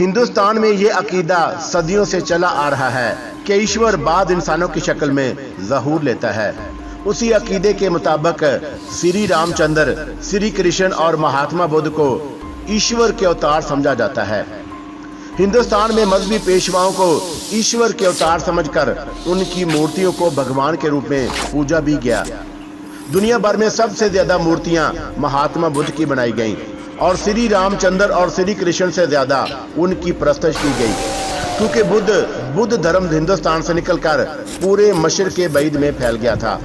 हिंदुस्तान में ये अकीदा सदियों से चला आ रहा है कि ईश्वर बाद इंसानों की शक्ल में ज़हूर लेता है। उसी अकीदे के मुताबिक श्री रामचंद्र, श्री कृष्ण और महात्मा बुद्ध को ईश्वर के अवतार समझा जाता है। हिंदुस्तान में मजहबी पेशवाओं को ईश्वर के अवतार समझकर उनकी मूर्तियों को भगवान के रूप में पूजा भी गया। दुनिया भर में सबसे ज्यादा मूर्तियां महात्मा बुद्ध की बनाई गईं और श्री रामचंद्र और श्री कृष्ण से ज्यादा उनकी प्रस्तुत की गई, क्योंकि बुद्ध धर्म हिंदुस्तान से निकलकर पूरे मशरिक़ बैद में फैल गया था।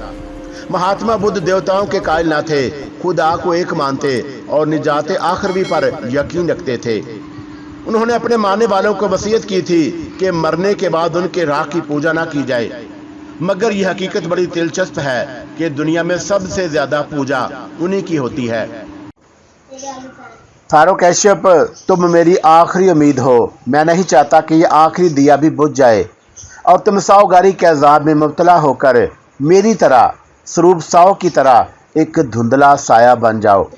महात्मा बुद्ध देवताओं के कायल न थे, खुदा को एक मानते और निजात आखिरवी पर यकीन रखते थे। उन्होंने अपने मानने वालों को वसीयत की थी कि मरने के बाद उनके राख की पूजा ना की जाए, मगर यह हकीकत बड़ी दिलचस्प है कि दुनिया में सबसे ज्यादा पूजा उन्हीं की होती है। थारो कैश्यप, तुम मेरी आखिरी उम्मीद हो। मैं नहीं चाहता कि यह आखिरी दिया भी बुझ जाए और तुम साओगारी के अजाब में मुब्तला होकर मेरी तरह, स्वरूप साओ की तरह एक धुंधला साया बन जाओ।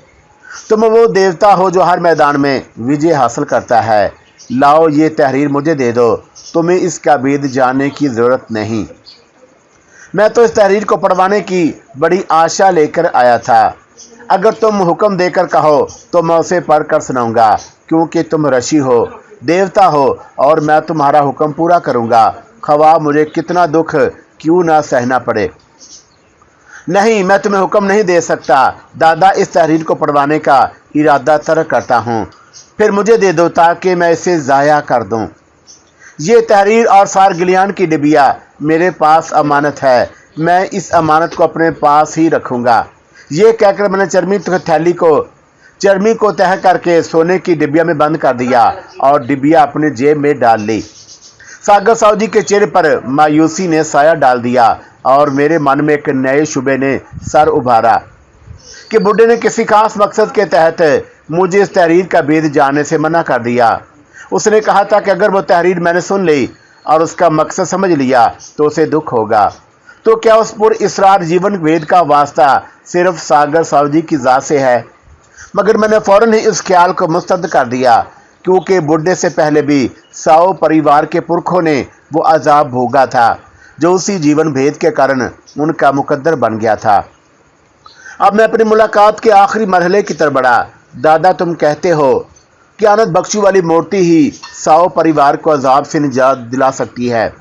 तुम वो देवता हो जो हर मैदान में विजय हासिल करता है। लाओ ये तहरीर मुझे दे दो, तुम्हें इसका भेद जानने की ज़रूरत नहीं। मैं तो इस तहरीर को पढ़वाने की बड़ी आशा लेकर आया था। अगर तुम हुक्म देकर कहो तो मैं उसे पढ़कर सुनाऊंगा, क्योंकि तुम ऋषि हो, देवता हो और मैं तुम्हारा हुक्म पूरा करूंगा, ख्वाह मुझे कितना दुख क्यों ना सहना पड़े। नहीं, मैं तुम्हें हुक्म नहीं दे सकता। दादा, इस तहरीर को पढ़वाने का इरादा तर्क करता हूँ, फिर मुझे दे दो ताकि मैं इसे ज़ाया कर दूँ। ये तहरीर और सारगिलियान की डिबिया मेरे पास अमानत है, मैं इस अमानत को अपने पास ही रखूँगा। ये कहकर मैंने चर्मी को तह करके सोने की डिबिया में बंद कर दिया और डिबिया अपने जेब में डाल ली। सागर साहु जी के चेहरे पर मायूसी ने साया डाल दिया और मेरे मन में एक नए शुबे ने सर उभारा कि बुढ़े ने किसी खास मकसद के तहत मुझे इस तहरीर का भेद जानने से मना कर दिया। उसने कहा था कि अगर वो तहरीर मैंने सुन ली और उसका मकसद समझ लिया तो उसे दुख होगा। तो क्या उस पुर इसरार जीवन भेद का वास्ता सिर्फ सागर साहु जी की ज़ात से है? मगर मैंने फौरन ही इस ख्याल को मुस्तरद कर दिया, क्योंकि बुढ़े से पहले भी साओ परिवार के पुरखों ने वो अजाब भोगा था जो उसी जीवन भेद के कारण उनका मुकद्दर बन गया था। अब मैं अपनी मुलाकात के आखिरी मरहले की तरफ बढ़ा। दादा, तुम कहते हो कि आनत बख्शू वाली मूर्ति ही साओ परिवार को अजाब से निजात दिला सकती है।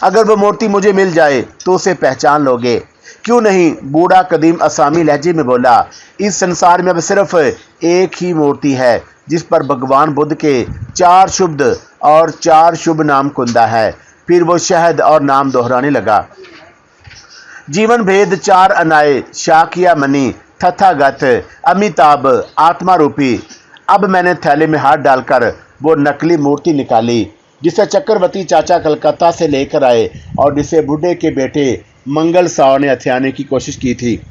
अगर वो मूर्ति मुझे मिल जाए तो उसे पहचान लोगे? क्यों नहीं? बूढ़ा कदीम असामी लहजे में बोला। इस संसार में अब सिर्फ एक ही मूर्ति है जिस पर भगवान बुद्ध के 4 शुभ नाम कुंदा है। फिर वो शहद और नाम दोहराने लगा। जीवन भेद 4 अनाए, शाकिया मनी, तथागत, अमिताभ, आत्मा रूपी। अब मैंने थैले में हाथ डालकर वो नकली मूर्ति निकाली जिसे चक्रवर्ती चाचा कलकत्ता से लेकर आए और जिसे बुढ़े के बेटे मंगल साव ने हथियाने की कोशिश की थी।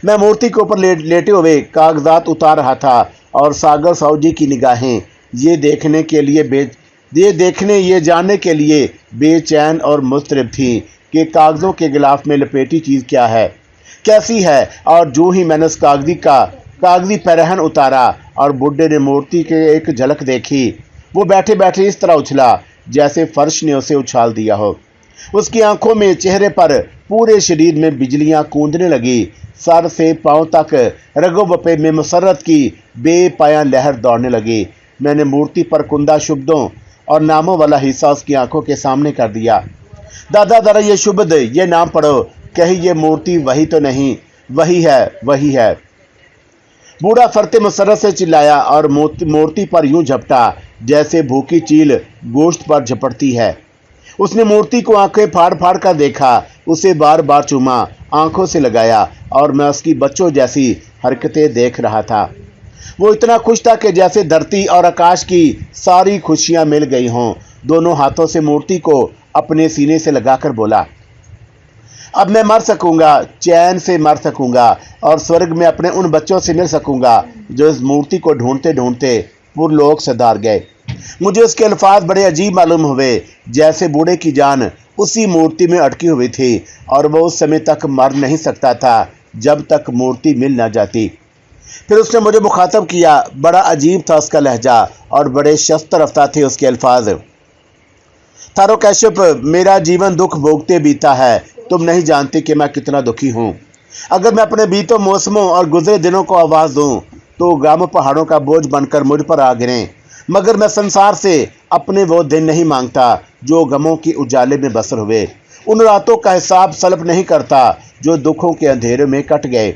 मैं मूर्ति के ऊपर लेटे हुए कागजात उतार रहा था और सागर साहु जी की निगाहें ये जानने के लिए बेचैन और मुस्तरब थी कि कागज़ों के गिलाफ में लपेटी चीज़ क्या है, कैसी है। और जो ही मैंने उस कागजी पैरहन उतारा और बुढ़े ने मूर्ति के एक झलक देखी, वो बैठे बैठे इस तरह उछला जैसे फर्श ने उसे उछाल दिया हो। उसकी आंखों में, चेहरे पर, पूरे शरीर में बिजलियां कूदने लगी। सर से पांव तक रगो बपे में मसरत की बेपाया लहर दौड़ने लगी। मैंने मूर्ति पर कुंदा शब्दों और नामों वाला हिस्सा उसकी आंखों के सामने कर दिया। दादा, जरा ये शब्द, ये नाम पढ़ो, कहीं ये मूर्ति वही तो नहीं? वही है, वही है। बूढ़ा फरते मसरत से चिल्लाया और मूर्ति पर यूं झपटा जैसे भूखी चील गोश्त पर झपटती है। उसने मूर्ति को आंखें फाड़ फाड़ कर देखा, उसे बार बार चूमा, आंखों से लगाया और मैं उसकी बच्चों जैसी हरकतें देख रहा था। वो इतना खुश था कि जैसे धरती और आकाश की सारी खुशियां मिल गई हों। दोनों हाथों से मूर्ति को अपने सीने से लगाकर बोला, अब मैं मर सकूंगा, चैन से मर सकूंगा और स्वर्ग में अपने उन बच्चों से मिल सकूंगा जो इस मूर्ति को ढूंढते ढूंढते पुरलोक से धार गए। मुझे उसके अल्फाज बड़े अजीब मालूम हुए, जैसे बूढ़े की जान उसी मूर्ति में अटकी हुई थी और वो उस समय तक मर नहीं सकता था जब तक मूर्ति मिल न जाती। फिर उसने मुझे मुखातब किया। बड़ा अजीब था उसका लहजा और बड़े शस्त रफ्ता थे उसके अल्फाज। थारो कैशप, मेरा जीवन दुख भोगते बीता है। तुम नहीं जानते कि मैं कितना दुखी हूँ। अगर मैं अपने बीतों मौसमों और गुजरे दिनों को आवाज़ दूँ तो गम पहाड़ों का बोझ बनकर मुझ पर आ गिरें। मगर मैं संसार से अपने वो दिन नहीं मांगता जो गमों के उजाले में बसर हुए। उन रातों का हिसाब सलप नहीं करता जो दुखों के अंधेरे में कट गए,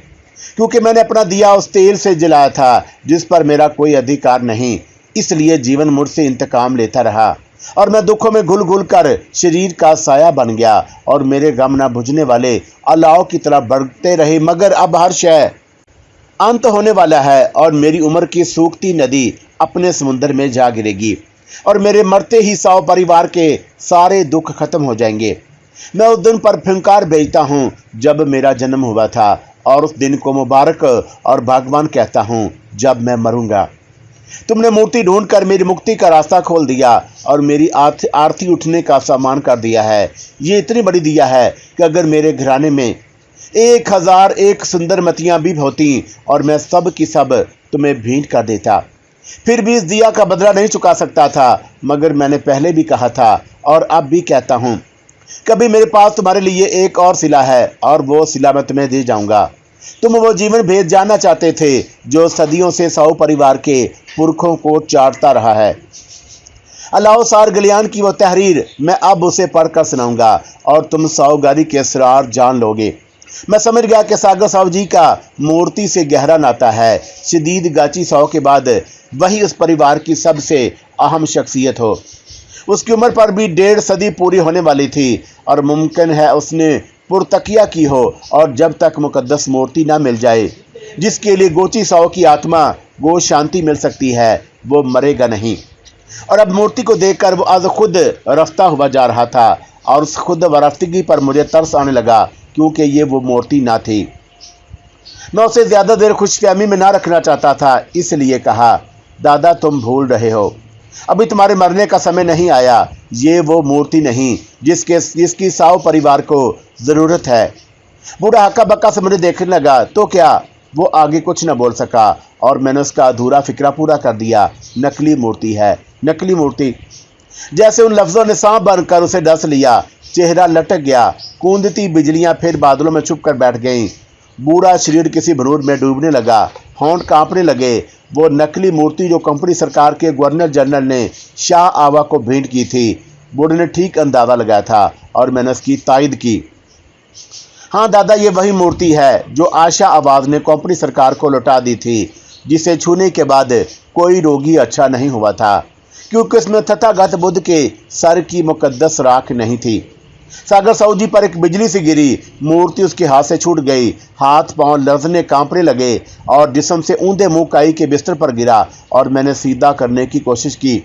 क्योंकि मैंने अपना दिया उस तेल से जलाया था जिस पर मेरा कोई अधिकार नहीं। इसलिए जीवन मुझसे इंतकाम लेता रहा और मैं दुखों में घुल घुल कर शरीर का साया बन गया और मेरे गम न बुझने वाले अलाव की तरह बढ़ते रहे। मगर अब हर शय अंत होने वाला है और मेरी उम्र की सूखती नदी अपने समुद्र में जा गिरेगी और मेरे मरते ही 100 परिवार के सारे दुख खत्म हो जाएंगे। मैं उस दिन पर फुंकार भेजता हूँ जब मेरा जन्म हुआ था और उस दिन को मुबारक और भाग्यवान कहता हूँ जब मैं मरूंगा। तुमने मूर्ति ढूंढकर मेरी मुक्ति का रास्ता खोल दिया और मेरी आरती उठने का सामान कर दिया है। ये इतनी बड़ी दिया है कि अगर मेरे घराने में 1001 सुंदर मतियाँ भी होती और मैं सब की सब तुम्हें भेंट कर देता, फिर भी इस दिया का बदला नहीं चुका सकता था। मगर मैंने पहले भी कहा था और अब भी कहता हूँ, कभी मेरे पास तुम्हारे लिए एक और सिला है और वो सिला मैं तुम्हें दे जाऊंगा। तुम वो जीवन भेद जानना चाहते थे जो सदियों से 100 परिवार के पुरखों को चाटता रहा है। अलाउ सार गलियान की वो तहरीर मैं अब उसे पढ़कर सुनाऊंगा और तुम 100 गारी के असरार जान लोगे। मैं समझ गया कि सागर साहब जी का मूर्ति से गहरा नाता है। शदीद गाची 100 के बाद वही उस परिवार की सबसे अहम शख्सियत हो। उसकी उम्र पर भी 1.5 सदी पूरी होने वाली थी और मुमकिन है उसने पुरतकिया की हो। और जब तक मुकद्दस मूर्ति ना मिल जाए जिसके लिए गोची 100 की आत्मा गो शांति मिल सकती है, वो मरेगा नहीं। और अब मूर्ति को देखकर वो आज खुद रफ्ता हुआ जा रहा था और उस खुद वरफ्तगी पर मुझे तरस आने लगा, क्योंकि ये वो मूर्ति ना थी। मैं उसे ज़्यादा देर खुशफहमी में ना रखना चाहता था, इसलिए कहा, दादा तुम भूल रहे हो, अभी तुम्हारे मरने का समय नहीं आया। ये वो मूर्ति नहीं जिसकी 100 परिवार को ज़रूरत है। बूढ़ा हक्का बक्का से मुझे देखने लगा तो क्या, वो आगे कुछ न बोल सका और मैंने उसका अधूरा फिक्रा पूरा कर दिया। नकली मूर्ति है, नकली मूर्ति। जैसे उन लफ्ज़ों ने सांप बनकर उसे डस लिया। चेहरा लटक गया। कूदती बिजलियां फिर बादलों में छुप कर बैठ गईं। बूढ़ा शरीर किसी भनूर में डूबने लगा। होंठ कांपने लगे। वो नकली मूर्ति जो कंपनी सरकार के गवर्नर जनरल ने शाह आवा को भेंट की थी, बूढ़े ने ठीक अंदाजा लगाया था और मैंने उसकी तायद की। हाँ दादा, ये वही मूर्ति है जो आशा आवाज ने कंपनी सरकार को लौटा दी थी, जिसे छूने के बाद कोई रोगी अच्छा नहीं हुआ था, क्योंकि उसमें तथागत बुद्ध के सर की मुकद्दस राख नहीं थी। सागर साहू जी पर एक बिजली से गिरी। मूर्ति उसके हाथ से छूट गई। हाथ पांव लर्जने कांपने लगे और जिस्म से ऊंधे मुंह काई के बिस्तर पर गिरा और मैंने सीधा करने की कोशिश की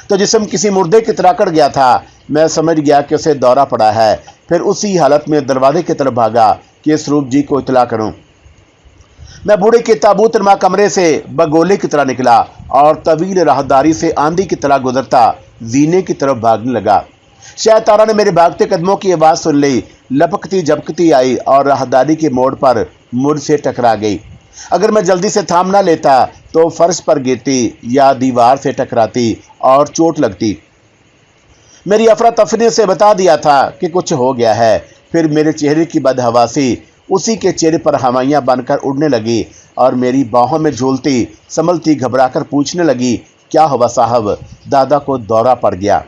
तो जिस्म किसी मुर्दे की तरह कट गया था। मैं समझ गया कि उसे दौरा पड़ा है। फिर उसी हालत में दरवाजे की तरफ भागा कि स्वरूप जी को इतला करूं। मैं बूढ़े के ताबूत नुमा कमरे से बगोले की तरह निकला और तवील राहदारी से आंधी की तरह गुजरता जीने की तरफ भागने लगा। शायद तारा ने मेरे भागते कदमों की आवाज़ सुन ली। लपकती झपकती आई और राहदारी के मोड़ पर मुझसे टकरा गई। अगर मैं जल्दी से थाम ना लेता तो फर्श पर गिरती या दीवार से टकराती और चोट लगती। मेरी अफरा तफरी से बता दिया था कि कुछ हो गया है। फिर मेरे चेहरे की बदहवासी उसी के चेहरे पर हवाइयाँ बनकर उड़ने लगी और मेरी बाहों में झूलती संभलती घबराकर पूछने लगी, क्या हुआ साहब? दादा को दौरा पड़ गया।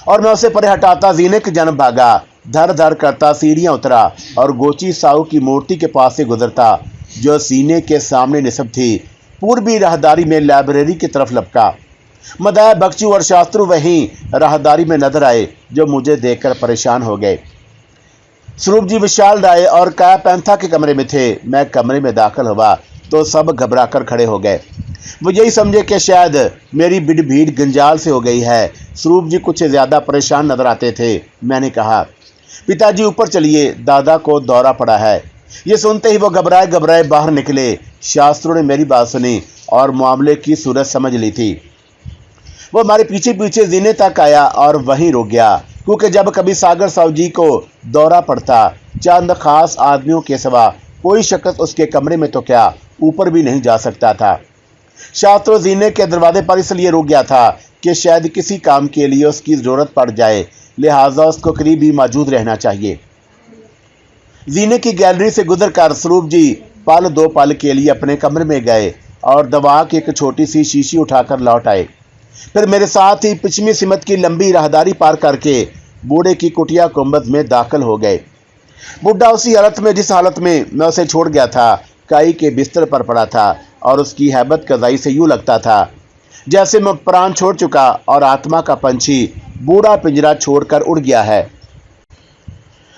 और मैं उसे परे हटाता जीने की जन्म भागा। धर धर करता सीढ़ियाँ उतरा और गोची साहू की मूर्ति के पास से गुजरता जो सीने के सामने निसब थी। पूर्वी राहदारी में लाइब्रेरी की तरफ लपका। मदाय बख्शू और शास्त्रु वहीं राहदारी में नजर आए जो मुझे देखकर परेशान हो गए। स्वरूप जी विशाल राय और काया पैंथा के कमरे में थे। मैं कमरे में दाखिल हुआ तो सब घबराकर खड़े हो गए। वो यही समझे कि शायद मेरी भीड़ गंजाल से हो गई है। स्वरूप जी कुछ ज़्यादा परेशान नजर आते थे। मैंने कहा, पिताजी ऊपर चलिए, दादा को दौरा पड़ा है। ये सुनते ही वो घबराए घबराए बाहर निकले। शास्त्रों ने मेरी बात सुनी और मामले की सूरत समझ ली थी। वो हमारे पीछे पीछे जीने तक आया और वहीं रुक गया, क्योंकि जब कभी सागर साहू जी को दौरा पड़ता चंद खास आदमियों के सिवा कोई शख्स उसके कमरे में तो क्या ऊपर भी नहीं जा सकता था। शास्त्रो जीने के दरवाजे पर इसलिए रुक गया था कि शायद किसी काम के लिए उसकी ज़रूरत पड़ जाए, लिहाजा उसको करीब ही मौजूद रहना चाहिए। जीने की गैलरी से गुजरकर स्वरूप जी पल दो पल के लिए अपने कमरे में गए और दवा की एक छोटी सी शीशी उठाकर लौट आए। फिर मेरे साथ ही पश्चिमी सिमत की लंबी राहदारी पार करके बूढ़े की कुटिया गुंबद में दाखिल हो गए। बूढ़ा उसी हालत में जिस हालत में मैं उसे छोड़ गया था, काई के बिस्तर पर पड़ा था और उसकी हैबत कज़ाई से यूँ लगता था जैसे मैं प्राण छोड़ चुका और आत्मा का पंछी बूढ़ा पिंजरा छोड़कर उड़ गया है।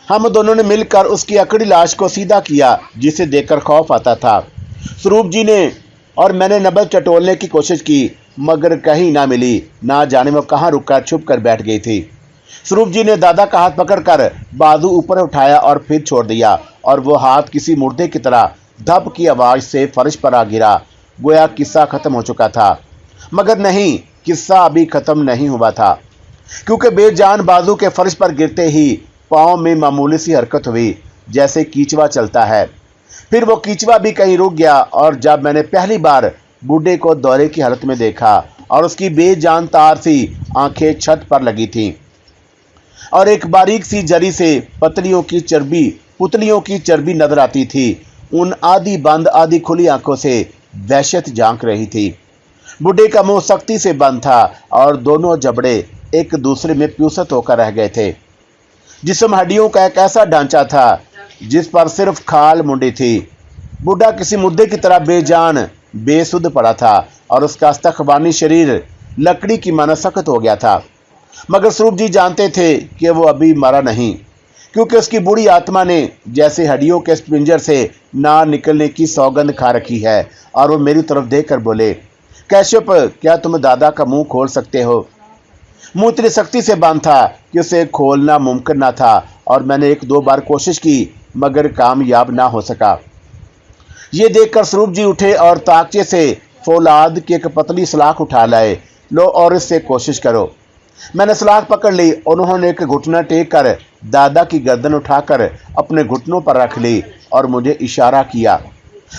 हम दोनों ने मिलकर उसकी अकड़ी लाश को सीधा किया, जिसे देखकर खौफ आता था। स्वरूप जी ने और मैंने नब्ज टटोलने की कोशिश की, मगर कहीं ना मिली। ना जाने वो कहाँ रुककर छुप कर बैठ गई थी। स्वरूप जी ने दादा का हाथ पकड़कर बाजू ऊपर उठाया और फिर छोड़ दिया, और वो हाथ किसी मुर्दे की तरह धप की आवाज़ से फर्श पर आ गिरा। गोया किस्सा खत्म हो चुका था, मगर नहीं, किस्सा अभी खत्म नहीं हुआ था, क्योंकि बेजान बाजू के फर्श पर गिरते ही पाँव में मामूली सी हरकत हुई, जैसे कीचवा चलता है। फिर वो कीचवा भी कहीं रुक गया, और जब मैंने पहली बार बूढ़े को दौरे की हालत में देखा और उसकी बेजान तार सी आंखें छत पर लगी थीं और एक बारीक सी जरी से पुतलियों की चर्बी नजर आती थी, उन आधी बंद आधी खुली आंखों से वहशत झांक रही थी। बूढ़े का मुंह सख्ती से बंद था और दोनों जबड़े एक दूसरे में प्यूसत होकर रह गए थे। जिस्म हड्डियों का एक ऐसा ढांचा था जिस पर सिर्फ खाल मुंडी थी। बूढ़ा किसी मुद्दे की तरह बेजान बेसुध पड़ा था और उसका अस्तखबानी शरीर लकड़ी की माना सख्त हो गया था, मगर स्वरूप जी जानते थे कि वो अभी मरा नहीं, क्योंकि उसकी बूढ़ी आत्मा ने जैसे हड्डियों के पिंजर से ना निकलने की सौगंध खा रखी है। और वो मेरी तरफ देखकर बोले, कैशप, क्या तुम दादा का मुंह खोल सकते हो? मुंह इतनी सख्ती से बंद था कि उसे खोलना मुमकिन ना था, और मैंने एक दो बार कोशिश की, मगर कामयाब ना हो सका। ये देखकर स्वरूप जी उठे और ताकचे से फौलाद की एक पतली सलाख उठा लाए। लो और इससे कोशिश करो। मैंने सलाख पकड़ ली। उन्होंने एक घुटना टेक कर दादा की गर्दन उठाकर अपने घुटनों पर रख ली और मुझे इशारा किया।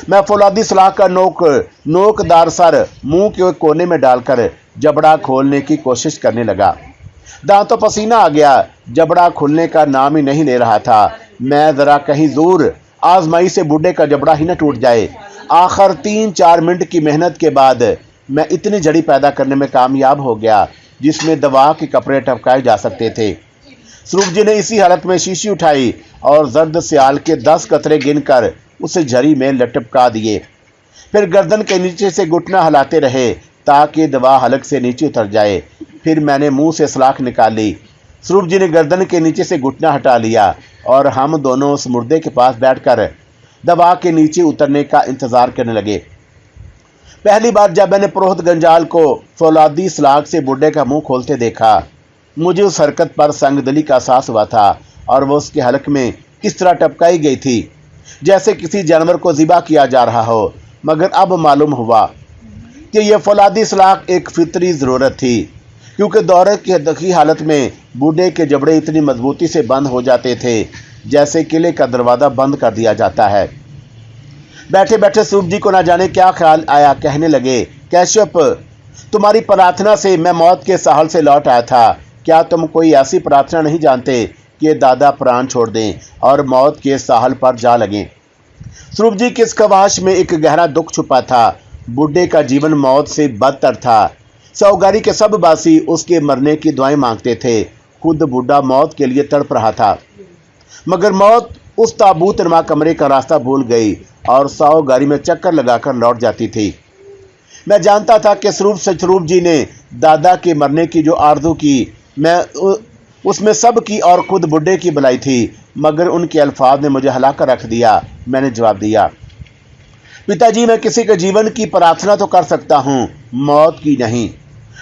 मैं फौलादी सलाख का नोकदार सर मुंह के कोने में डालकर जबड़ा खोलने की कोशिश करने लगा। दांतों पसीना आ गया, जबड़ा खुलने का नाम ही नहीं ले रहा था। मैं जरा कहीं दूर आजमाई से बूढ़े का जबड़ा ही न टूट जाए। आखिर 3-4 मिनट की मेहनत के बाद मैं इतनी जड़ी पैदा करने में कामयाब हो गया जिसमें दवा के कपड़े टपकाए जा सकते थे। स्वरूप जी ने इसी हालत में शीशी उठाई और जर्द सियाल के 10 कतरे गिनकर उसे झरी में लटका दिए। फिर गर्दन के नीचे से घुटना हिलाते रहे ताकि दवा हलक से नीचे उतर जाए। फिर मैंने मुंह से सलाख निकाली। स्वरूप जी ने गर्दन के नीचे से घुटना हटा लिया और हम दोनों उस मुर्दे के पास बैठकर दवा के नीचे उतरने का इंतजार करने लगे। पहली बार जब मैंने पुरोहित गंजाल को फौलादी सलाख से बूढ़े का मुंह खोलते देखा, मुझे उस हरकत पर संगदली का एहसास हुआ था और वो उसके हलक में किस तरह टपकाई गई थी, जैसे किसी जानवर को ज़िबा किया जा रहा हो। मगर अब मालूम हुआ कि यह फौलादी सलाख एक फितरी ज़रूरत थी, क्योंकि दौरे की हालत में बूढ़े के जबड़े इतनी मजबूती से बंद हो जाते थे जैसे किले का दरवाज़ा बंद कर दिया जाता है। बैठे बैठे स्वरूप जी को ना जाने क्या ख्याल आया। कहने लगे, कैशप, तुम्हारी प्रार्थना से मैं मौत के साहल से लौट आया था। क्या तुम कोई ऐसी प्रार्थना नहीं जानते कि दादा प्राण छोड़ दें और मौत के साहल पर जा लगें? स्वरूप जी की इस खवाहिश में एक गहरा दुख छुपा था। बूढ़े का जीवन मौत से बदतर था। सौगारी के सब बासी उसके मरने की दुआएं मांगते थे। खुद बूढ़ा मौत के लिए तड़प रहा था, मगर मौत उस ताबूत नुमा कमरे का रास्ता भूल गई और सौगारी में चक्कर लगाकर लौट जाती थी। मैं जानता था कि स्वरूप जी ने दादा के मरने की जो आरज़ू की, मैं उसमें सब की और खुद बुढ़े की भलाई थी, मगर उनके अल्फाज ने मुझे हिलाकर रख दिया। मैंने जवाब दिया, पिताजी, मैं किसी के जीवन की प्रार्थना तो कर सकता हूँ, मौत की नहीं।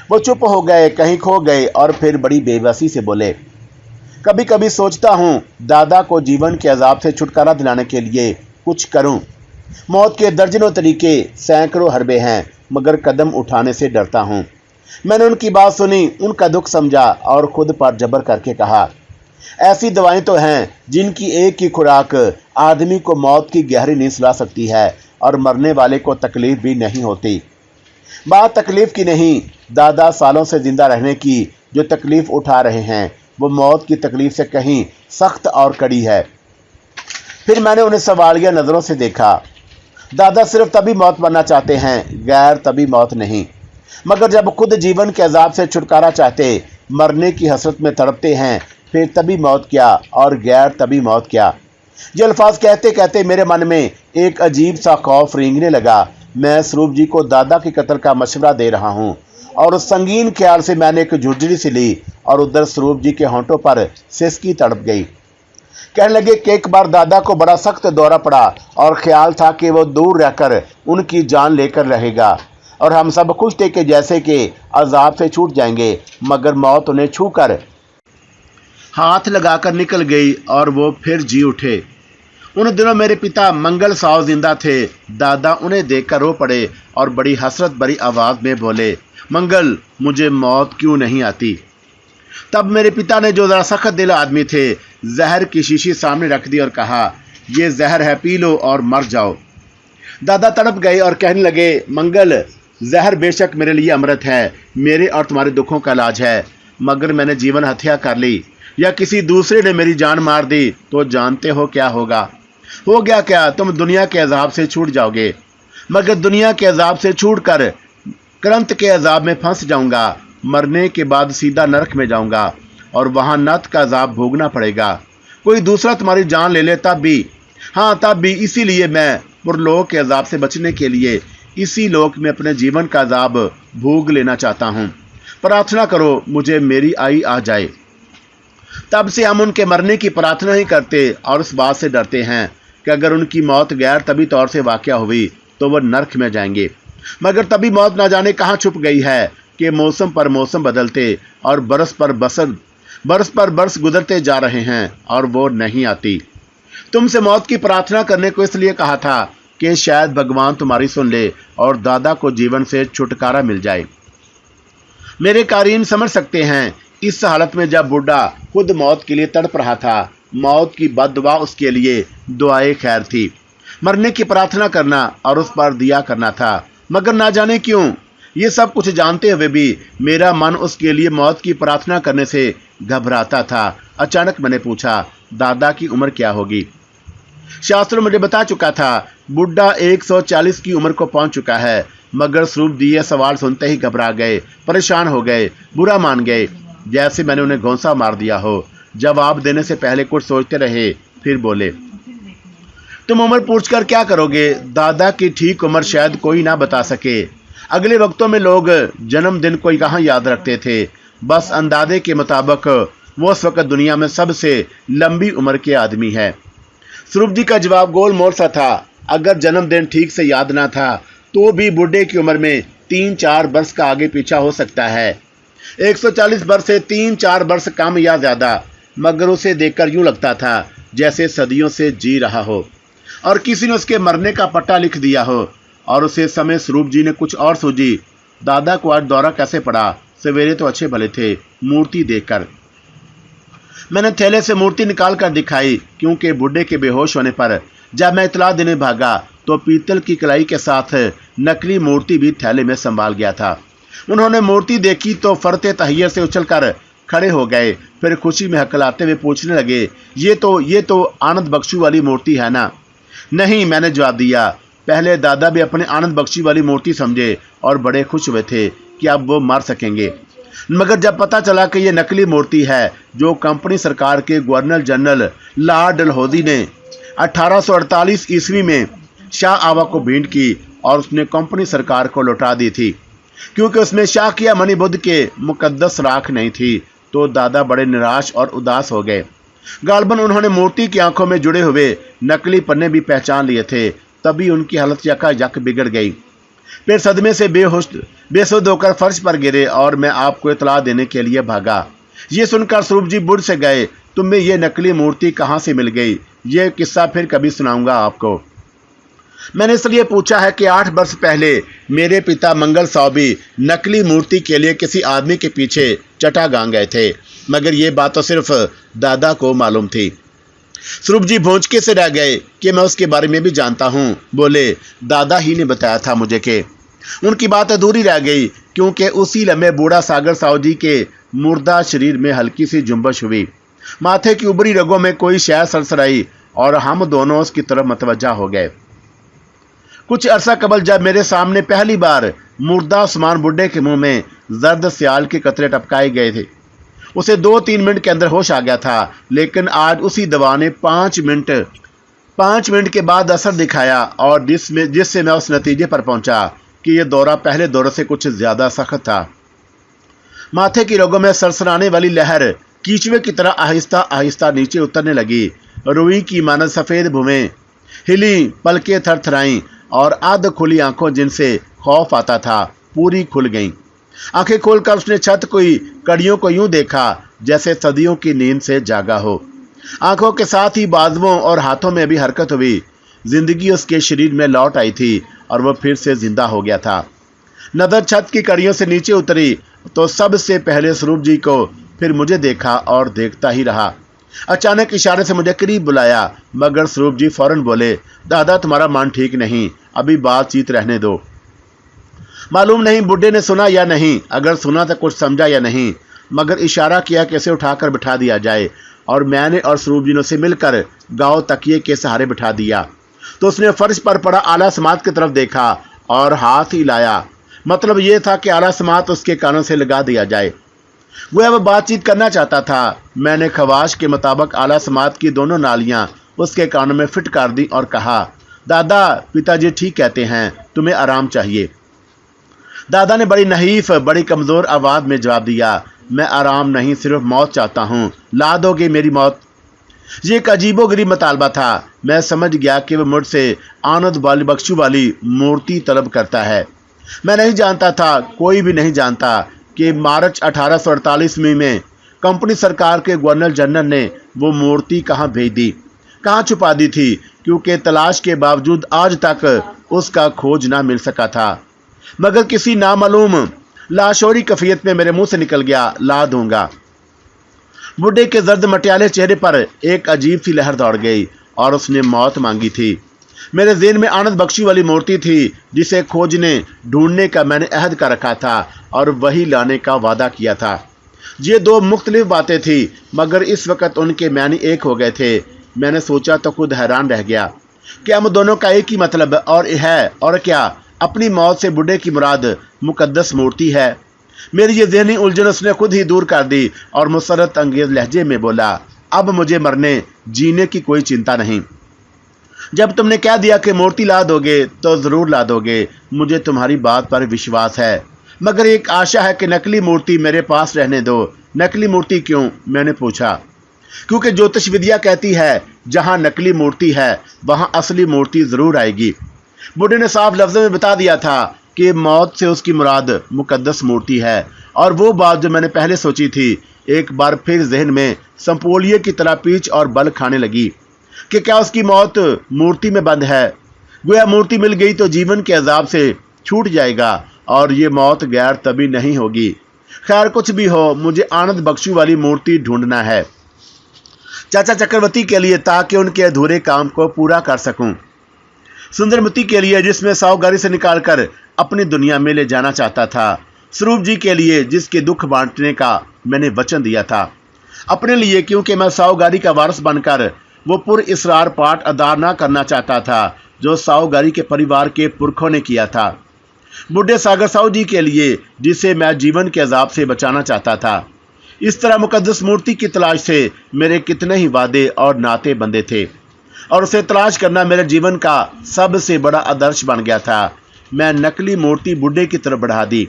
वो चुप हो गए, कहीं खो गए और फिर बड़ी बेबसी से बोले, कभी कभी सोचता हूँ दादा को जीवन के अजाब से छुटकारा दिलाने के लिए कुछ करूँ। मौत के दर्जनों तरीके, सैकड़ों हरबे हैं, मगर कदम उठाने से डरता हूँ। मैंने उनकी बात सुनी, उनका दुख समझा और खुद पर जबर करके कहा, ऐसी दवाएं तो हैं जिनकी एक ही खुराक आदमी को मौत की गहरी नींद सुला सकती है और मरने वाले को तकलीफ भी नहीं होती। बात तकलीफ की नहीं, दादा सालों से जिंदा रहने की जो तकलीफ उठा रहे हैं वो मौत की तकलीफ से कहीं सख्त और कड़ी है। फिर मैंने उन्हें सवालिया नज़रों से देखा। दादा सिर्फ तभी मौत मरना चाहते हैं, गैर तभी मौत नहीं। मगर जब खुद जीवन के अजाब से छुटकारा चाहते, मरने की हसरत में तड़पते हैं, फिर तभी मौत क्या और गैर तभी मौत क्या। ये अल्फाज कहते कहते मेरे मन में एक अजीब सा खौफ रेंगने लगा। मैं स्वरूप जी को दादा के कत्ल का मशवरा दे रहा हूँ और उस संगीन ख्याल से मैंने एक झुर्झरी सी ली और उधर स्वरूप जी के होंठों पर सिसकी तड़प गई। कहने लगे कि एक बार दादा को बड़ा सख्त दौरा पड़ा और ख्याल था कि वो दूर रहकर उनकी जान लेकर रहेगा और हम सब खुश थे कि जैसे कि अजाब से छूट जाएंगे, मगर मौत उन्हें छूकर हाथ लगाकर निकल गई और वो फिर जी उठे। उन दिनों मेरे पिता मंगल साव जिंदा थे। दादा उन्हें देखकर रो पड़े और बड़ी हसरत भरी आवाज़ में बोले, मंगल, मुझे मौत क्यों नहीं आती। तब मेरे पिता ने, जो ज़रा सख्त दिल आदमी थे, जहर की शीशी सामने रख दी और कहा, ये जहर है, पी लो और मर जाओ। दादा तड़प गए और कहने लगे, मंगल, जहर बेशक मेरे लिए अमृत है, मेरे और तुम्हारे दुखों का इलाज है, मगर मैंने जीवन हत्या कर ली या किसी दूसरे ने मेरी जान मार दी तो जानते हो क्या होगा। हो गया क्या, तुम दुनिया के अजाब से छूट जाओगे, मगर दुनिया के अजाब से छूटकर करंत के अजाब में फंस जाऊंगा। मरने के बाद सीधा नरक में जाऊंगा और वहां नत का अजाब भोगना पड़ेगा। कोई दूसरा तुम्हारी जान ले ले तब भी, हाँ तब भी। इसीलिए मैं पुरलोक के अजाब से बचने के लिए इसी लोक में अपने जीवन का अजाब भोग लेना चाहता हूँ। प्रार्थना करो मुझे मेरी आई आ जाए। तब से हम उनके मरने की प्रार्थना ही करते और उस बात से डरते हैं कि अगर उनकी मौत गैर तभी तौर से वाक़या हुई तो वह नरक में जाएंगे। मगर तभी मौत ना जाने कहाँ छुप गई है कि मौसम पर मौसम बदलते और बरस पर बरस गुजरते जा रहे हैं और वो नहीं आती। तुमसे मौत की प्रार्थना करने को इसलिए कहा था कि शायद भगवान तुम्हारी सुन ले और दादा को जीवन से छुटकारा मिल जाए। मेरे कारीन समझ सकते हैं, इस हालत में जब बूढ़ा खुद मौत के लिए तड़प रहा था, मौत की बद्दुआ उसके लिए दुआए खैर थी। मरने की प्रार्थना करना और उस पर दिया करना था, मगर ना जाने क्यों ये सब कुछ जानते हुए भी मेरा मन उसके लिए मौत की प्रार्थना करने से घबराता था। अचानक मैंने पूछा, दादा की उम्र क्या होगी। शास्त्र मुझे बता चुका था, बुढ़ा 140 की उम्र को पहुंच चुका है। मगर स्वरूप जी यह सवाल सुनते ही घबरा गए, परेशान हो गए, बुरा मान गए, जैसे मैंने उन्हें घोंसा मार दिया हो। जवाब देने से पहले कुछ सोचते रहे, फिर बोले, तुम उम्र पूछकर क्या करोगे। दादा की ठीक उम्र शायद कोई ना बता सके। अगले वक्तों में लोग जन्मदिन को कहाँ याद रखते थे। बस अंदाजे के मुताबिक वो उस वक्त दुनिया में सबसे लंबी उम्र के आदमी है। स्वरूप जी का जवाब गोल मोल सा था। अगर जन्मदिन ठीक से याद ना था तो भी बूढ़े की उम्र में 3-4 वर्ष का आगे पीछा हो सकता है। 140 वर्ष से 3-4 वर्ष कम या ज्यादा, मगर उसे देखकर यूं लगता था जैसे सदियों से जी रहा हो और किसी ने उसके मरने का पट्टा लिख दिया हो। और उसे समय स्वरूप जी ने कुछ और सूझी। दादा को आज दौरा कैसे पड़ा। सवेरे तो अच्छे भले थे मूर्ति देखकर। मैंने थैले से मूर्ति निकाल कर दिखाई, क्योंकि बूढ़े के बेहोश होने पर जब मैं इतला देने भागा तो पीतल की कलाई के साथ नकली मूर्ति भी थैले में संभाल गया था। उन्होंने मूर्ति देखी तो फरते तहियर से उछलकर खड़े हो गए, फिर खुशी में हकलाते हुए पूछने लगे, ये तो आनंद बख्शू वाली मूर्ति है ना। नहीं, मैंने जवाब दिया। पहले दादा भी अपने आनंद बख्शी वाली मूर्ति समझे और बड़े खुश हुए थे कि अब वो मर सकेंगे, मगर जब पता चला कि ये नकली मूर्ति है जो कंपनी सरकार के गवर्नर जनरल लॉर्ड डलहौजी ने 1848 ईस्वी में शाह आवा को भेंट की और उसने कंपनी सरकार को लौटा दी थी, क्योंकि उसमें शाकिया मणि बुद्ध के मुकद्दस राख नहीं थी, तो दादा बड़े निराश और उदास हो गए। गालबन उन्होंने मूर्ति की आंखों में जुड़े हुए नकली पन्ने भी पहचान लिए थे। तभी उनकी हालत यकायक बिगड़ गई। फिर सदमे से बेसुध होकर फर्श पर गिरे और मैं आपको इतला देने के लिए भागा। ये सुनकर स्वरूप जी बुढ़ से गए, तुम्हें ये नकली मूर्ति कहाँ से मिल गई। ये किस्सा फिर कभी सुनाऊंगा आपको। मैंने इसलिए पूछा है कि 8 वर्ष पहले मेरे पिता मंगल साहब भी नकली मूर्ति के लिए किसी आदमी के पीछे चटागांव गए थे। मगर ये बात तो सिर्फ दादा को मालूम थी। स्वरूप जी भौंचके से रह गए कि मैं उसके बारे में भी जानता हूँ। बोले, दादा ही ने बताया था मुझे कि उनकी बात अधूरी रह गई, क्योंकि उसी लम्हे बूढ़ा सागर साहू जी के मुर्दा शरीर में हल्की सी जुम्बश हुई। माथे की उभरी रगों में कोई शय सरसराई और हम दोनों उसकी तरफ मतवज्जा हो गए। कुछ अरसा कबल जब मेरे सामने पहली बार मुर्दा उस्मान बुड्ढे के मुंह में जर्द सियाल के कतरे टपकाए गए थे, उसे 2-3 मिनट के अंदर होश आ गया था। लेकिन आज उसी दवा ने 5 मिनट के बाद असर दिखाया, और जिससे मैं उस नतीजे पर पहुंचा कि यह दौरा पहले दौरे से कुछ ज्यादा सख्त था। माथे की रगों में सरसराने वाली लहर कीचुए की तरह आहिस्ता आहिस्ता नीचे उतरने लगी। रुई की मानद सफ़ेद भूमें हिली, पलकें थरथराईं और आध खुली आंखों जिनसे खौफ आता था पूरी खुल गईं। आंखें खोलकर उसने छत की कड़ियों को यूं देखा जैसे सदियों की नींद से जागा हो। आंखों के साथ ही बाजुओं और हाथों में भी हरकत हुई। जिंदगी उसके शरीर में लौट आई थी और वह फिर से जिंदा हो गया था। नजर छत की कड़ियों से नीचे उतरी तो सबसे पहले स्वरूप जी को, फिर मुझे देखा और देखता ही रहा। अचानक इशारे से मुझे करीब बुलाया, मगर स्वरूप जी फौरन बोले, दादा तुम्हारा मन ठीक नहीं, अभी बातचीत रहने दो। मालूम नहीं बुड्ढे ने सुना या नहीं, अगर सुना तो कुछ समझा या नहीं, मगर इशारा किया कैसे उठाकर बिठा दिया जाए, और मैंने और स्वरूप जी ने उसे मिलकर गाँव तकिए के सहारे बिठा दिया। तो उसने फर्श पर पड़ा आला समात की तरफ देखा और हाथ हिलाया। मतलब यह था कि आला समात उसके कानों से लगा दिया जाए। वह बातचीत करना चाहता था। मैंने ख्वाहिश के मुताबिक आला समात की दोनों नालियां उसके कानों में फिट कर दी और कहा, दादा पिताजी ठीक कहते हैं, तुम्हें आराम चाहिए। दादा ने बड़ी नहीफ, बड़ी कमज़ोर आवाज़ में जवाब दिया, मैं आराम नहीं, सिर्फ मौत चाहता हूँ, ला दोगे मेरी मौत। ये एक अजीबोगरीब मुतालबा था। मैं समझ गया कि वह मुझसे आनंद वाली बख्शू वाली मूर्ति तलब करता है। मैं नहीं जानता था, कोई भी नहीं जानता कि मार्च 1848 में कंपनी सरकार के गवर्नर जनरल ने वो मूर्ति कहाँ भेज दी, कहाँ छुपा दी थी, क्योंकि तलाश के बावजूद आज तक उसका खोज ना मिल सका था। मगर किसी नामालूम लाशोरी कफियत में मेरे मुंह से निकल गया, ला दूंगा। बुड्ढे के जर्द मटियाले चेहरे पर एक अजीब सी लहर दौड़ गई और उसने मौत मांगी थी। मेरे ज़हन में आनंद बख्शी वाली मूर्ति थी जिसे खोजने ढूंढने का मैंने अहद कर रखा था और वही लाने का वादा किया था। ये दो मुख्तलिफ बातें थी, मगर इस वक्त उनके मानी एक हो गए थे। मैंने सोचा तो खुद हैरान रह गया कि हम दोनों का एक ही मतलब और है, और क्या अपनी मौत से बुड्ढे की मुराद मुकद्दस मूर्ति है। मेरी ये ज़हनी उलझन उसने खुद ही दूर कर दी और मुसरत अंगेज लहजे में बोला, अब मुझे मरने जीने की कोई चिंता नहीं। जब तुमने कह दिया कि मूर्ति ला दोगे तो ज़रूर ला दोगे, मुझे तुम्हारी बात पर विश्वास है, मगर एक आशा है कि नकली मूर्ति मेरे पास रहने दो। नकली मूर्ति क्यों? मैंने पूछा। क्योंकि ज्योतिष विद्या कहती है जहाँ नकली मूर्ति है वहाँ असली मूर्ति ज़रूर आएगी। बुड्ढे ने साफ लफ्ज़ों में बता दिया था कि मौत से उसकी मुराद मुकद्दस मूर्ति है, और वो बात जो मैंने पहले सोची थी एक बार फिर जहन में संपोलिये की तरह पीछ और बल खाने लगी कि क्या उसकी मौत मूर्ति में बंद है। गोया मूर्ति मिल गई तो जीवन के अजाब से छूट जाएगा और ये मौत गैर तभी नहीं होगी। खैर कुछ भी हो, मुझे आनंद बख्शू वाली मूर्ति ढूंढना है चाचा चक्रवर्ती के लिए, ताकि उनके अधूरे काम को पूरा कर सकूं। सुंदरमती के लिए जिसमें साहूगारी से निकालकर अपनी दुनिया में ले जाना चाहता था। स्वरूप जी के लिए जिसके दुख बांटने का मैंने वचन दिया था। अपने लिए क्योंकि मैं साहूगारी का वारिस बनकर वो पुर इसरार पाठ अदा ना करना चाहता था जो साहूगारी के परिवार के पुरखों ने किया था। बुड्ढे सागर साहू जी के लिए जिसे मैं जीवन के अजाब से बचाना चाहता था। इस तरह मुकद्दस मूर्ति की तलाश से मेरे कितने ही वादे और नाते बंधे थे, और उसे तलाश करना मेरे जीवन का सबसे बड़ा आदर्श बन गया था। मैं नकली मूर्ति बुड्ढे की तरफ बढ़ा दी।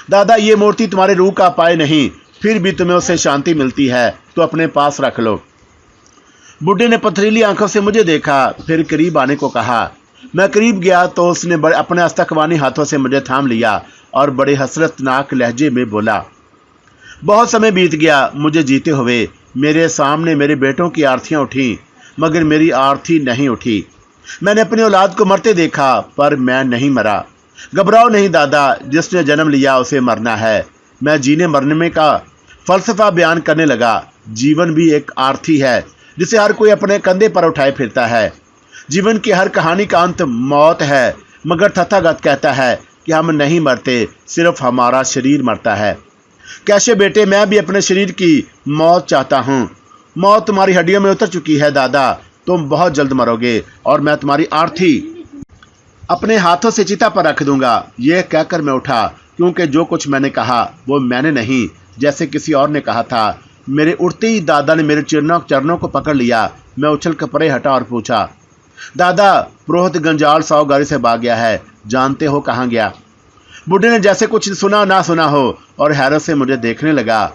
दादा ये मूर्ति तुम्हारे रूह का पाए नहीं, फिर भी तुम्हें उससे शांति मिलती है तो अपने पास रख लो। बुड्ढे ने पथरीली आंखों से मुझे देखा, फिर करीब आने को कहा। मैं करीब गया तो उसने अपने अस्तकवानी हाथों से मुझे थाम लिया और बड़े हसरतनाक लहजे में बोला, बहुत समय बीत गया मुझे जीते हुए। मेरे सामने मेरे बेटों की आरतियाँ उठीं, मगर मेरी आरती नहीं उठी। मैंने अपनी औलाद को मरते देखा, पर मैं नहीं मरा। घबराओ नहीं दादा, जिसने जन्म लिया उसे मरना है। मैं जीने मरने में का फलसफा बयान करने लगा। जीवन भी एक आरती है जिसे हर कोई अपने कंधे पर उठाए फिरता है। जीवन की हर कहानी का अंत मौत है, मगर तथागत कहता है कि हम नहीं मरते, सिर्फ हमारा शरीर मरता है। कैसे बेटे, मैं भी अपने शरीर की मौत चाहता हूँ। मौत तुम्हारी हड्डियों में उतर चुकी है दादा, तुम बहुत जल्द मरोगे और मैं तुम्हारी आरती अपने हाथों से चिता पर रख दूंगा। यह कहकर मैं उठा, क्योंकि जो कुछ मैंने कहा वो मैंने नहीं, जैसे किसी और ने कहा था। मेरे उठते ही दादा ने मेरे चरणों को पकड़ लिया। मैं उछल कर परे हटा और पूछा, दादा, पुरोहित गंजाल साव गाड़ी से भाग गया है, जानते हो कहाँ गया? बुढ़े ने जैसे कुछ सुना ना सुना हो और हैरत से मुझे देखने लगा।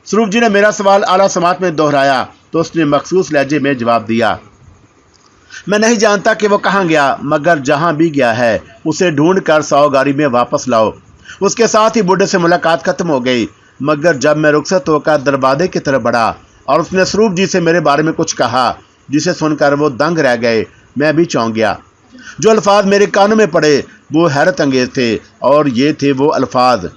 स्वरूप जी ने मेरा सवाल आला समात में दोहराया तो उसने मखसूस लहजे में जवाब दिया, मैं नहीं जानता कि वो कहाँ गया, मगर जहाँ भी गया है उसे ढूंढ कर साव गाड़ी में वापस लाओ। उसके साथ ही बुढ़े से मुलाकात खत्म हो गई। मगर जब मैं रुखसत होकर दरवाजे की तरफ बढ़ा और उसने स्वरूप जी से मेरे बारे में कुछ कहा, जिसे सुनकर वो दंग रह गए, मैं भी चौंक गया। जो अल्फाज मेरे कानों में पड़े वो हैरत अंगेज थे, और ये थे वो अल्फाज,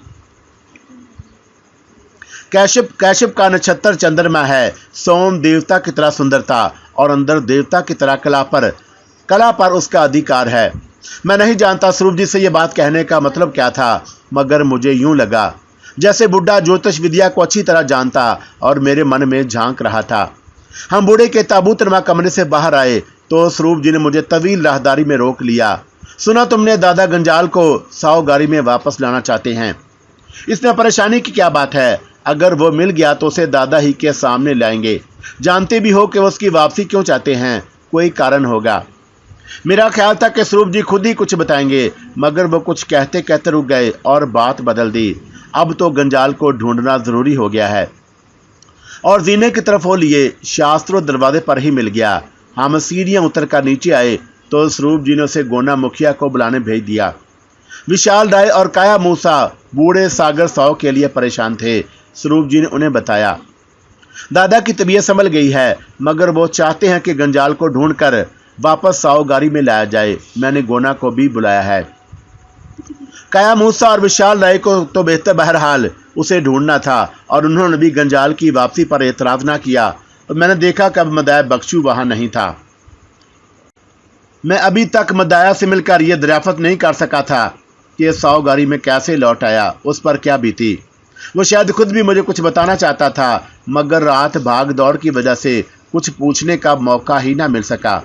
कैशिप का नक्षत्र चंद्रमा है, सोम देवता की तरह सुंदरता और अंदर देवता की तरह कला पर उसका अधिकार है। मैं नहीं जानता स्वरूप जी से ये बात कहने का मतलब क्या था, मगर मुझे यूं लगा जैसे बुढ़ा ज्योतिष विद्या को अच्छी तरह जानता और मेरे मन में झांक रहा था। हम बूढ़े के ताबूतनुमा कमरे से बाहर आए तो स्वरूप जी ने मुझे तवील राहदारी में रोक लिया। सुना तुमने दादा गंजाल को साव गाड़ी में वापस लाना चाहते हैं। इसमें परेशानी की क्या बात है? अगर वो मिल गया तो उसे दादा ही के सामने लाएंगे। जानते भी हो कि वो उसकी वापसी क्यों चाहते हैं, कोई कारण होगा। मेरा ख्याल था कि स्वरूप जी खुद ही कुछ बताएंगे, मगर वो कुछ कहते कहते रुक गए और बात बदल दी। अब तो गंजाल को ढूंढना जरूरी हो गया है और जीने की तरफ हो लिए। शास्त्रों दरवाजे पर ही मिल गया। हम सीढ़ियां उतर कर नीचे आए तो स्वरूप जी ने उसे गोना मुखिया को बुलाने भेज दिया। विशाल राय और काया मूसा बूढ़े सागर साव के लिए परेशान थे। स्वरूप जी ने उन्हें बताया, दादा की तबीयत संभल गई है, मगर वो चाहते हैं कि गंजाल को ढूंढकर वापस साव गाड़ी में लाया जाए। मैंने गोना को भी बुलाया है। काया मूसा और विशाल राय को तो बेहतर बहरहाल उसे ढूंढना था और उन्होंने भी गंजाल की वापसी पर एतराज ना किया। और मैंने देखा कि अब मदाया बख्शू वहां नहीं था। मैं अभी तक मदाया से मिलकर यह दरियाफ्त नहीं कर सका था कि साव गाड़ी में कैसे लौट आया, उस पर क्या बीती। वो शायद खुद भी मुझे कुछ बताना चाहता था, मगर रात भाग दौड़ की वजह से कुछ पूछने का मौका ही ना मिल सका।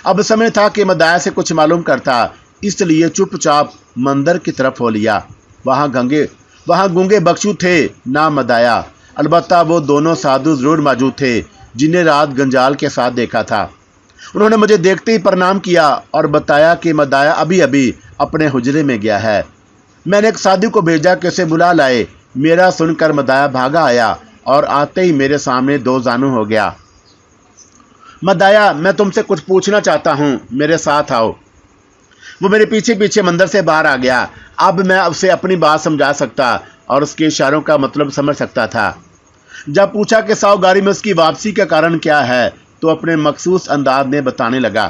अब समय था कि मदाया से कुछ मालूम करता, इसलिए चुपचाप मंदिर की तरफ हो लिया। वहाँ गूंगे बख्शू थे ना मदाया। अलबत्ता वो दोनों साधु जरूर मौजूद थे जिन्हें रात गंजाल के साथ देखा था। उन्होंने मुझे देखते ही प्रणाम किया और बताया कि मदाया अभी अभी अपने हुजरे में गया है। मैंने एक साधु को भेजा कि उसे बुला लाए। मेरा सुनकर मदाया भागा आया और आते ही मेरे सामने दो जानू हो गया। मदाया, मैं तुमसे कुछ पूछना चाहता हूँ, मेरे साथ आओ। वो मेरे पीछे पीछे मंदिर से बाहर आ गया। अब मैं उसे अपनी बात समझा सकता और उसके इशारों का मतलब समझ सकता था। जब पूछा कि साव गाड़ी में उसकी वापसी का कारण क्या है, तो अपने मखसूस अंदाज में बताने लगा।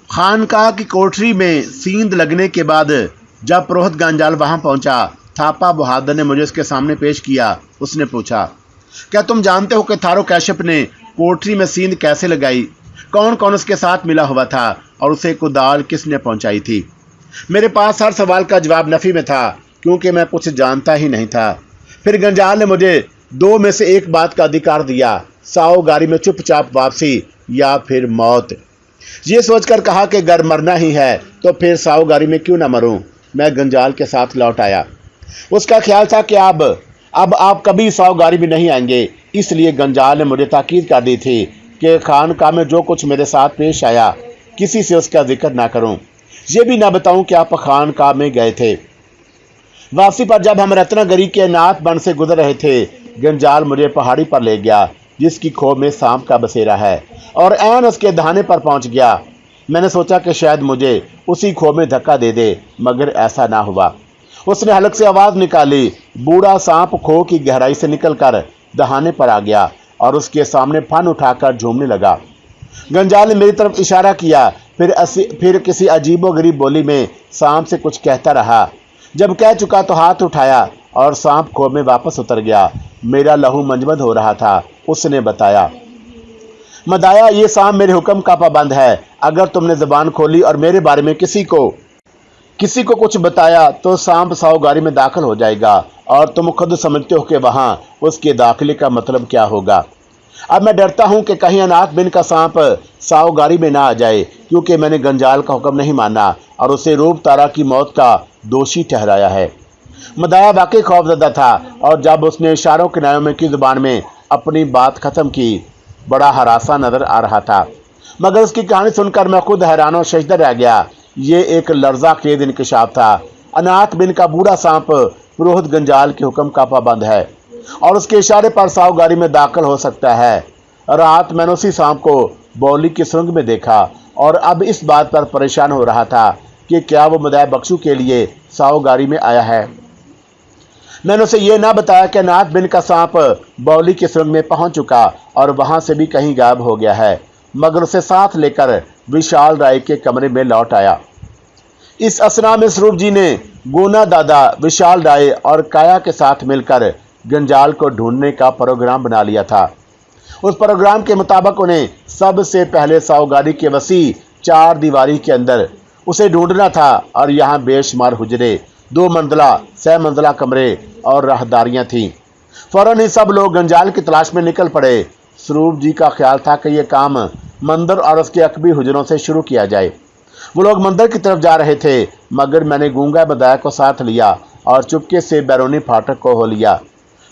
खानकाह की कोठरी में सींद लगने के बाद जब पुरोहित गंजाल वहां पहुंचा, थापा बहादुर ने मुझे उसके सामने पेश किया। उसने पूछा, क्या तुम जानते हो कि थारो कैशप ने कोठरी में सींद कैसे लगाई? कौन कौन उसके साथ मिला हुआ था और उसे कुदाल किसने पहुंचाई थी? मेरे पास हर सवाल का जवाब नफी में था, क्योंकि मैं कुछ जानता ही नहीं था। फिर गंजाल ने मुझे दो में से एक बात का अधिकार दिया, साव गाड़ी में चुपचाप वापसी या फिर मौत। ये सोचकर कहा कि अगर मरना ही है तो फिर साव गाड़ी में क्यों ना मरूं। मैं गंजाल के साथ लौट आया। उसका ख्याल था कि अब आप कभी साव गाड़ी में नहीं आएंगे, इसलिए गंजाल ने मुझे ताकीद कर दी थी कि खानकाह में जो कुछ मेरे साथ पेश आया किसी से उसका जिक्र ना करूं, ये भी ना बताऊं कि आप खानकाह में गए थे। वापसी पर जब हम रत्नागिरी के नाथ बन से गुजर रहे थे, गंजाल मुझे पहाड़ी पर ले गया जिसकी खो में सांप का बसेरा है, और ऐन उसके दहाने पर पहुंच गया। मैंने सोचा कि शायद मुझे उसी खो में धक्का दे दे, मगर ऐसा ना हुआ। उसने हलक से आवाज निकाली। बूढ़ा सांप खो की गहराई से निकलकर दहाने पर आ गया और उसके सामने फन उठाकर झूमने लगा। गंजाल ने मेरी तरफ इशारा किया, फिर किसी अजीबोगरीब बोली में सांप से कुछ कहता रहा। जब कह चुका तो हाथ उठाया और सांप खो में वापस उतर गया। मेरा लहू मंजमद हो रहा था। उसने बताया, मदाया, ये सांप मेरे हुक्म का पाबंद है। अगर तुमने जबान खोली और मेरे बारे में किसी को कुछ बताया तो सांप साहूगारी में दाखिल हो जाएगा और तुम खुद समझते हो कि वहां उसके दाखिले का मतलब क्या होगा। अब मैं डरता हूं कि कहीं अनाथ बिन का सांप साहूगारी में ना आ जाए, क्योंकि मैंने गंजाल का हुक्म नहीं माना और उसे रूप तारा की मौत का दोषी ठहराया है। मदाया वाकई खौफजदा था और जब उसने इशारों किनारों की जुबान में अपनी बात खत्म की, बड़ा हरासा नजर आ रहा था। मगर उसकी कहानी सुनकर मैं खुद हैरान और शजदा रह गया। ये एक लर्जा खेद इंकशाफ था। अनाथ बिन का बूढ़ा सांप पुरोहित गंजाल के हुक्म का पाबंद है और उसके इशारे पर साहूगारी में दाखिल हो सकता है। रात मैंने उसी सांप को बौली की सुरंग में देखा और अब इस बात पर परेशान हो रहा था कि क्या वो मदाया बख्शू के लिए साहूगारी में आया है। मैंने उसे यह ना बताया कि अनाथ बिन का सांप बौली की सुरंग में पहुंच चुका और वहां से भी कहीं गायब हो गया है, मगर उसे साथ लेकर विशाल राय के कमरे में लौट आया। इस असना में स्वरूप जी ने गोना दादा, विशाल राय और काया के साथ मिलकर गंजाल को ढूंढने का प्रोग्राम बना लिया था। उस प्रोग्राम के मुताबिक उन्हें सबसे पहले साहूगारी के वसी 4 दीवारी के अंदर उसे ढूंढना था और यहाँ बेशुमार हुजरे, 2 मंजिला, 6 मंजिला कमरे और राहदारियां थीं। फौरन ही सब लोग गंजाल की तलाश में निकल पड़े। स्वरूप जी का ख्याल था कि यह काम मंदिर और उसके अकबी हुजरों से शुरू किया जाए। वो लोग मंदिर की तरफ जा रहे थे, मगर मैंने गूंगा मदाया को साथ लिया और चुपके से बैरूनी फाटक को हो लिया।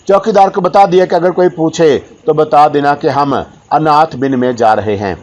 चौकीदार को बता दिया कि अगर कोई पूछे तो बता देना कि हम अनाथ बिन में जा रहे हैं।